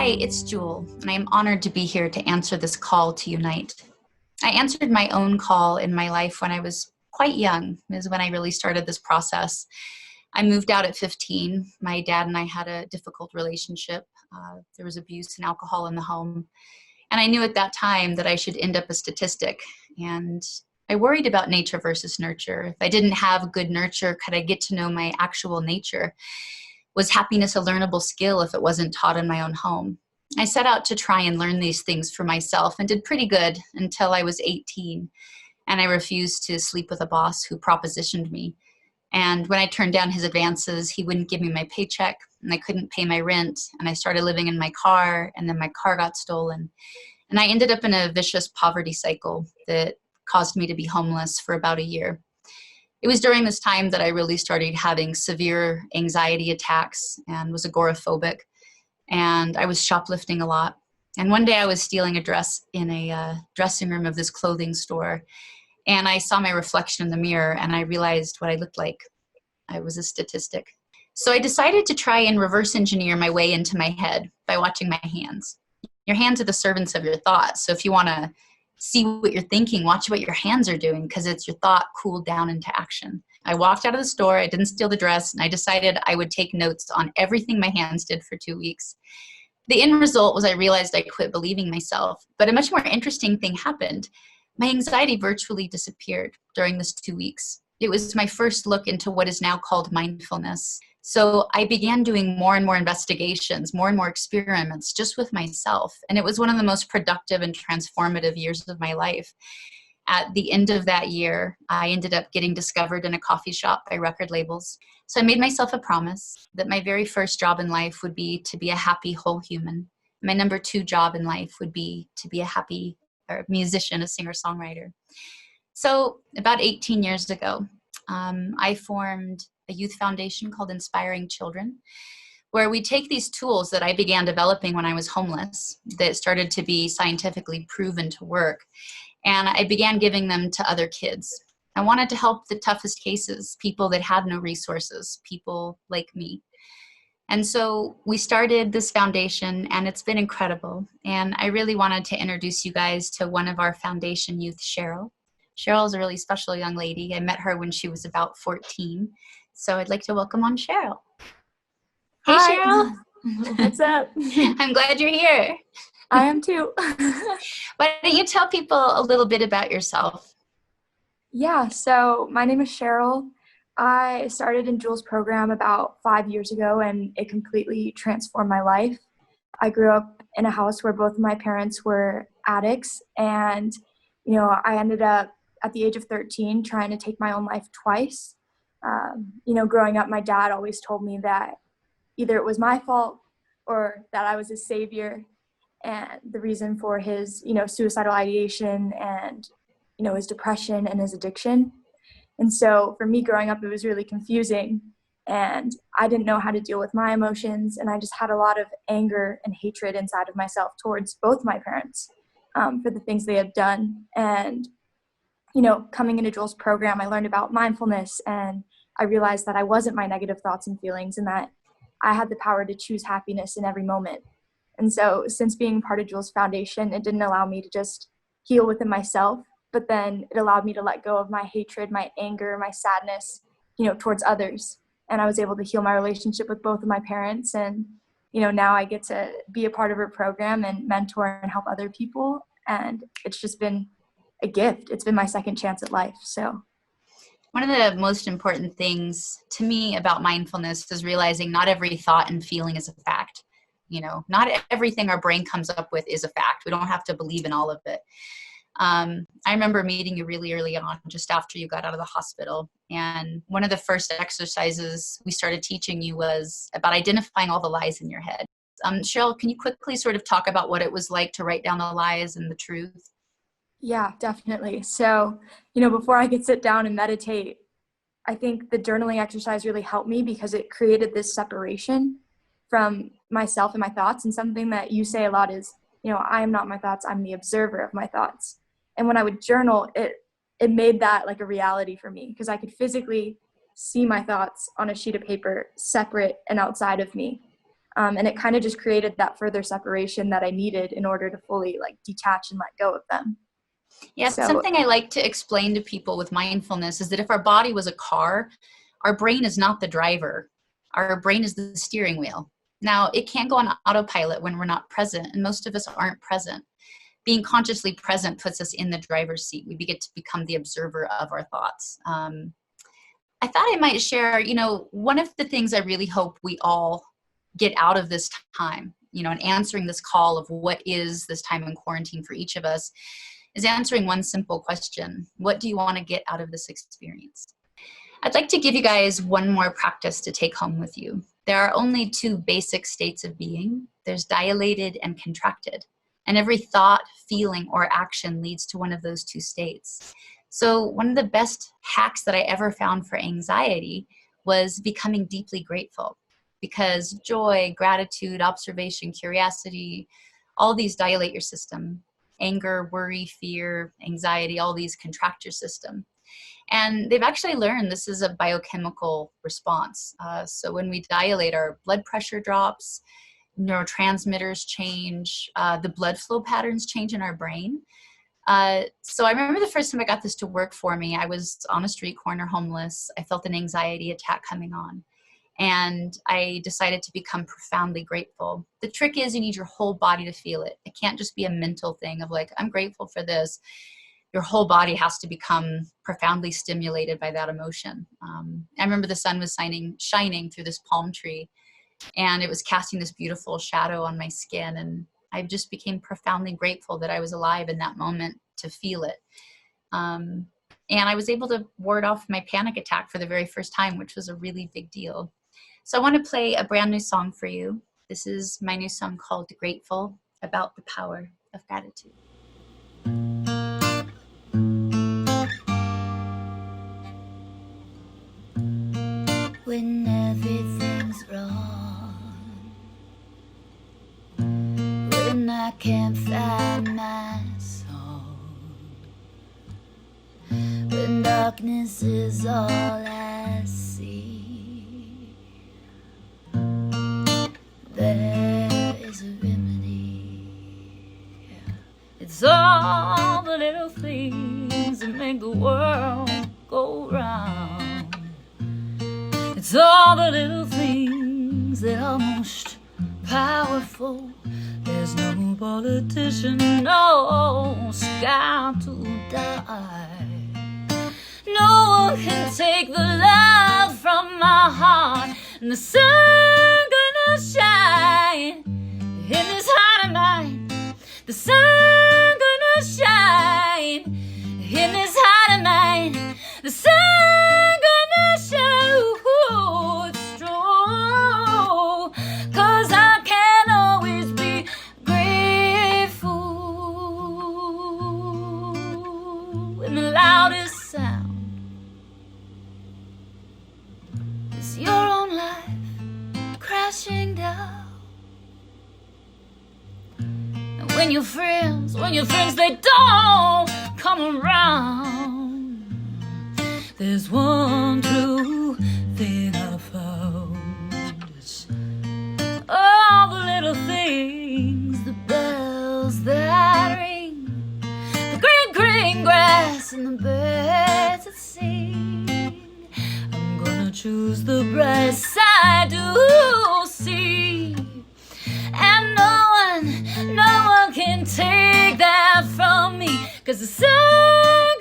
Hi, it's Jewel, and I am honored to be here to answer this call to unite. I answered my own call in my life when I was quite young, is when I really started this process. I moved out at 15. My dad and I had a difficult relationship. There was abuse and alcohol in the home. And I knew at that time that I should end up a statistic. And I worried about nature versus nurture. If I didn't have good nurture, could I get to know my actual nature? Was happiness a learnable skill if it wasn't taught in my own home? I set out to try and learn these things for myself and did pretty good until I was 18. And I refused to sleep with a boss who propositioned me. And when I turned down his advances, he wouldn't give me my paycheck, and I couldn't pay my rent. And I started living in my car, and then my car got stolen. And I ended up in a vicious poverty cycle that caused me to be homeless for about a year. It was during this time that I really started having severe anxiety attacks and was agoraphobic. And I was shoplifting a lot. And one day I was stealing a dress in a dressing room of this clothing store. And I saw my reflection in the mirror and I realized what I looked like. I was a statistic. So I decided to try and reverse engineer my way into my head by watching my hands. Your hands are the servants of your thoughts. So if you want to see what you're thinking, watch what your hands are doing, because it's your thought cooled down into action. I walked out of the store, I didn't steal the dress, and I decided I would take notes on everything my hands did for 2 weeks. The end result was I realized I quit believing myself, but a much more interesting thing happened. My anxiety virtually disappeared during this 2 weeks. It was my first look into what is now called mindfulness. So I began doing more and more investigations, more and more experiments just with myself. And it was one of the most productive and transformative years of my life. At the end of that year, I ended up getting discovered in a coffee shop by record labels. So I made myself a promise that my very first job in life would be to be a happy whole human. My number 2 job in life would be to be a happy musician, a singer-songwriter. So about 18 years ago, I formed a youth foundation called Inspiring Children, where we take these tools that I began developing when I was homeless that started to be scientifically proven to work, and I began giving them to other kids. I wanted to help the toughest cases, people that had no resources, people like me. And so we started this foundation, and it's been incredible. And I really wanted to introduce you guys to one of our foundation youth, Cheryl. Cheryl is a really special young lady. I met her when she was about 14. So I'd like to welcome on Cheryl. Hey, Hi. Cheryl. What's up? I'm glad you're here. I am too. Why don't you tell people a little bit about yourself? Yeah, so my name is Cheryl. I started in Jewel's program about 5 years ago, and it completely transformed my life. I grew up in a house where both of my parents were addicts, and I ended up at the age of 13 trying to take my own life twice. Growing up, my dad always told me that either it was my fault or that I was his savior and the reason for his, suicidal ideation and, his depression and his addiction. And so for me growing up, it was really confusing and I didn't know how to deal with my emotions. And I just had a lot of anger and hatred inside of myself towards both my parents for the things they had done. And, coming into Joel's program, I learned about mindfulness and I realized that I wasn't my negative thoughts and feelings and that I had the power to choose happiness in every moment. And so since being part of Jewel's foundation, it didn't allow me to just heal within myself, but then it allowed me to let go of my hatred, my anger, my sadness, towards others. And I was able to heal my relationship with both of my parents. And, now I get to be a part of her program and mentor and help other people. And it's just been a gift. It's been my second chance at life. So one of the most important things to me about mindfulness is realizing not every thought and feeling is a fact. Not everything our brain comes up with is a fact. We don't have to believe in all of it. I remember meeting you really early on, just after you got out of the hospital. And one of the first exercises we started teaching you was about identifying all the lies in your head. Cheryl, can you quickly sort of talk about what it was like to write down the lies and the truth? Yeah, definitely. So, before I could sit down and meditate, I think the journaling exercise really helped me because it created this separation from myself and my thoughts. And something that you say a lot is, I am not my thoughts, I'm the observer of my thoughts. And when I would journal, it made that like a reality for me because I could physically see my thoughts on a sheet of paper separate and outside of me. And it kind of just created that further separation that I needed in order to fully like detach and let go of them. Yeah, So, something I like to explain to people with mindfulness is that if our body was a car, our brain is not the driver. Our brain is the steering wheel. Now, it can go on autopilot when we're not present, and most of us aren't present. Being consciously present puts us in the driver's seat. We get to become the observer of our thoughts. I thought I might share, one of the things I really hope we all get out of this time, and answering this call of what is this time in quarantine for each of us, is answering one simple question. What do you want to get out of this experience? I'd like to give you guys one more practice to take home with you. There are only two basic states of being. There's dilated and contracted. And every thought, feeling, or action leads to one of those two states. So one of the best hacks that I ever found for anxiety was becoming deeply grateful, because joy, gratitude, observation, curiosity, all these dilate your system. Anger, worry, fear, anxiety, all these contract your system. And they've actually learned this is a biochemical response. So when we dilate, our blood pressure drops, neurotransmitters change, the blood flow patterns change in our brain. So I remember the first time I got this to work for me, I was on a street corner homeless. I felt an anxiety attack coming on. And I decided to become profoundly grateful. The trick is you need your whole body to feel it. It can't just be a mental thing of like, I'm grateful for this. Your whole body has to become profoundly stimulated by that emotion. I remember the sun was shining through this palm tree, and it was casting this beautiful shadow on my skin. And I just became profoundly grateful that I was alive in that moment to feel it. And I was able to ward off my panic attack for the very first time, which was a really big deal. So I want to play a brand new song for you. This is my new song called Grateful, about the power of gratitude. When everything's wrong, when I can't find my song, when darkness is all I see, there is a remedy. It's all the little things that make the world go round. It's all the little things that are most powerful. There's no politician, no sky to die. No one can take the love from my heart. And the sun gonna shine in this heart of mine. The sun gonna shine in this heart of mine. The sun gonna shine. Ooh, it's true. 'Cause I can always be grateful. In the loudest sound is your own life crashing down. And when your friends they don't come around, there's one true thing I found. It's all the little things, the bells that ring, the green, green grass and the birds that sing. I'm gonna choose the bright side to see. And no one can take that from me. 'Cause the sun